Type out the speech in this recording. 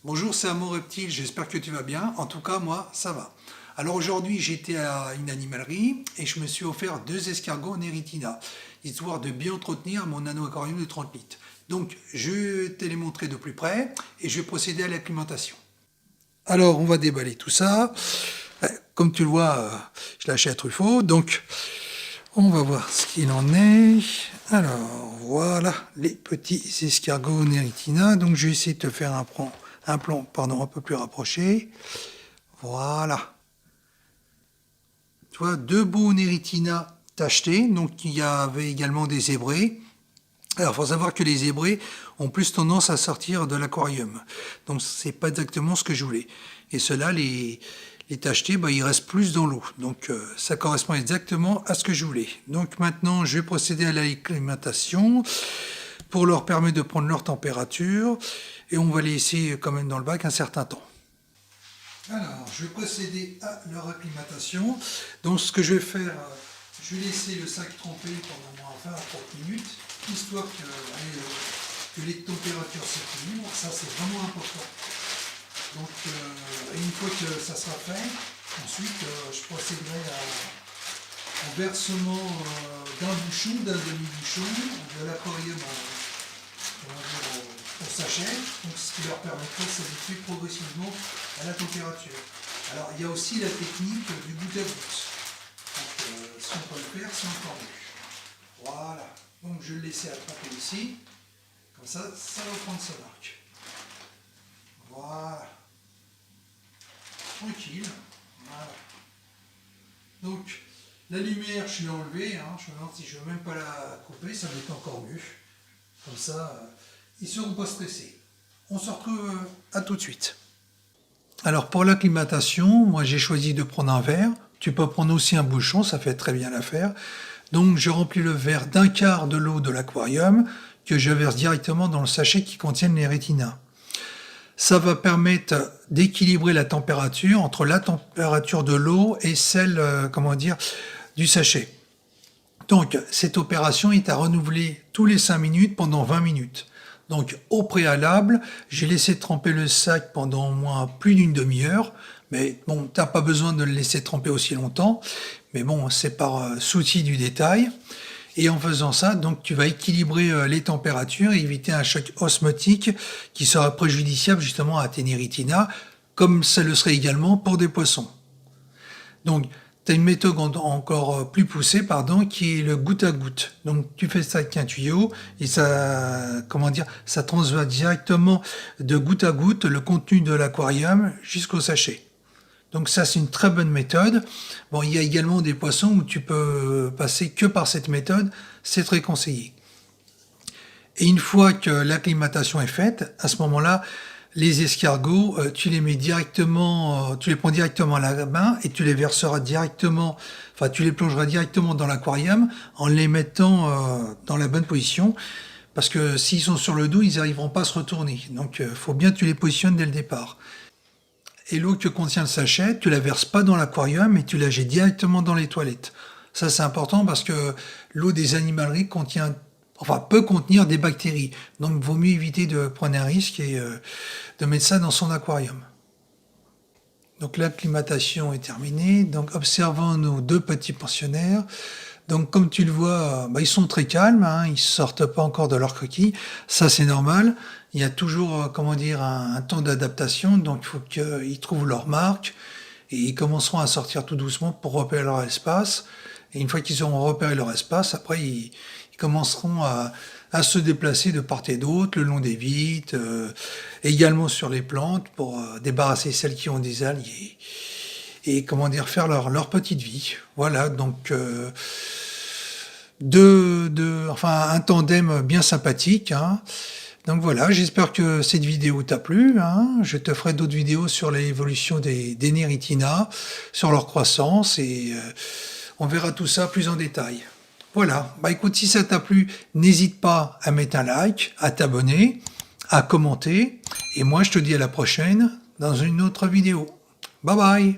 Bonjour, c'est Amon Reptile, j'espère que tu vas bien. En tout cas, moi, ça va. Alors aujourd'hui, j'étais à une animalerie et je me suis offert 2 escargots Neritina, histoire de bien entretenir mon nano-aquarium de 30 litres. Donc, je vais te les montrer de plus près et je vais procéder à l'acclimatation. Alors, on va déballer tout ça. Comme tu le vois, je l'ai acheté à Truffaut, donc on va voir ce qu'il en est. Alors, voilà les petits escargots Neritina. Donc, je vais essayer de te faire un plan un peu plus rapproché. Voilà. Tu vois, 2 beaux Neritina tachetés. Donc, il y avait également des zébrés. Alors, il faut savoir que les zébrés ont plus tendance à sortir de l'aquarium. Donc, c'est pas exactement ce que je voulais. Et ceux-là, les tachetés, ils restent plus dans l'eau. Donc, ça correspond exactement à ce que je voulais. Donc, maintenant, je vais procéder à l'acclimatation pour leur permettre de prendre leur température. Et on va les laisser quand même dans le bac un certain temps. Alors, je vais procéder à leur acclimatation. Donc, ce que je vais faire, je vais laisser le sac tremper pendant 20 à 30 minutes, histoire que les températures s'équilibrent. Ça, c'est vraiment important. Donc, une fois que ça sera fait, ensuite, je procéderai au versement d'un bouchon, d'un demi-bouchon, de l'aquarium au sachet, donc ce qui leur permettrait de s'habituer progressivement à la température. Alors, il y a aussi la technique du goutte à goutte. Donc, si on peut le faire, c'est encore mieux. Voilà. Donc, je vais le laisser attraper ici. Comme ça, ça va prendre sa marque. Voilà. Tranquille. Voilà. Donc, la lumière, je l'ai enlevée. Je me demande si je ne veux même pas la couper, ça va être encore mieux. Comme ça, ils ne seront pas stressés. On se retrouve à tout de suite. Alors, pour l'acclimatation, moi j'ai choisi de prendre un verre. Tu peux prendre aussi un bouchon, ça fait très bien l'affaire. Donc, je remplis le verre d'un quart de l'eau de l'aquarium que je verse directement dans le sachet qui contient les rétinas. Ça va permettre d'équilibrer la température entre la température de l'eau et celle, du sachet. Donc, cette opération est à renouveler tous les 5 minutes pendant 20 minutes. Donc, au préalable, j'ai laissé tremper le sac pendant au moins plus d'une demi-heure. Mais bon, tu n'as pas besoin de le laisser tremper aussi longtemps. Mais bon, c'est par souci du détail. Et en faisant ça, donc tu vas équilibrer les températures et éviter un choc osmotique qui sera préjudiciable justement à tes Neritina, comme ça le serait également pour des poissons. Donc, tu as une méthode encore plus poussée, qui est le goutte à goutte. Donc, tu fais ça avec un tuyau et ça transvase directement de goutte à goutte le contenu de l'aquarium jusqu'au sachet. Donc ça, c'est une très bonne méthode. Bon, il y a également des poissons où tu peux passer que par cette méthode. C'est très conseillé. Et une fois que l'acclimatation est faite, à ce moment-là, les escargots, tu les prends directement à la main et tu les verseras directement, tu les plongeras directement dans l'aquarium en les mettant dans la bonne position. Parce que s'ils sont sur le dos, ils n'arriveront pas à se retourner. Donc, il faut bien que tu les positionnes dès le départ. Et l'eau que contient le sachet, tu la verses pas dans l'aquarium, mais tu la jettes directement dans les toilettes. Ça, c'est important parce que l'eau des animaleries peut contenir des bactéries. Donc, il vaut mieux éviter de prendre un risque et de mettre ça dans son aquarium. Donc, l'acclimatation est terminée. Donc, observons nos 2 petits pensionnaires. Donc, comme tu le vois, ils sont très calmes, ils sortent pas encore de leur coquille. Ça, c'est normal. Il y a toujours, un temps d'adaptation. Donc, il faut qu'ils trouvent leur marque et ils commenceront à sortir tout doucement pour repérer leur espace. Et une fois qu'ils auront repéré leur espace, après, ils commenceront à se déplacer de part et d'autre, le long des vitres, également sur les plantes pour débarrasser celles qui ont des algues et faire leur petite vie. Voilà, donc un tandem bien sympathique. Donc voilà, j'espère que cette vidéo t'a plu. Je te ferai d'autres vidéos sur l'évolution des Neritina, sur leur croissance et on verra tout ça plus en détail. Voilà, écoute, si ça t'a plu, n'hésite pas à mettre un like, à t'abonner, à commenter. Et moi, je te dis à la prochaine dans une autre vidéo. Bye bye!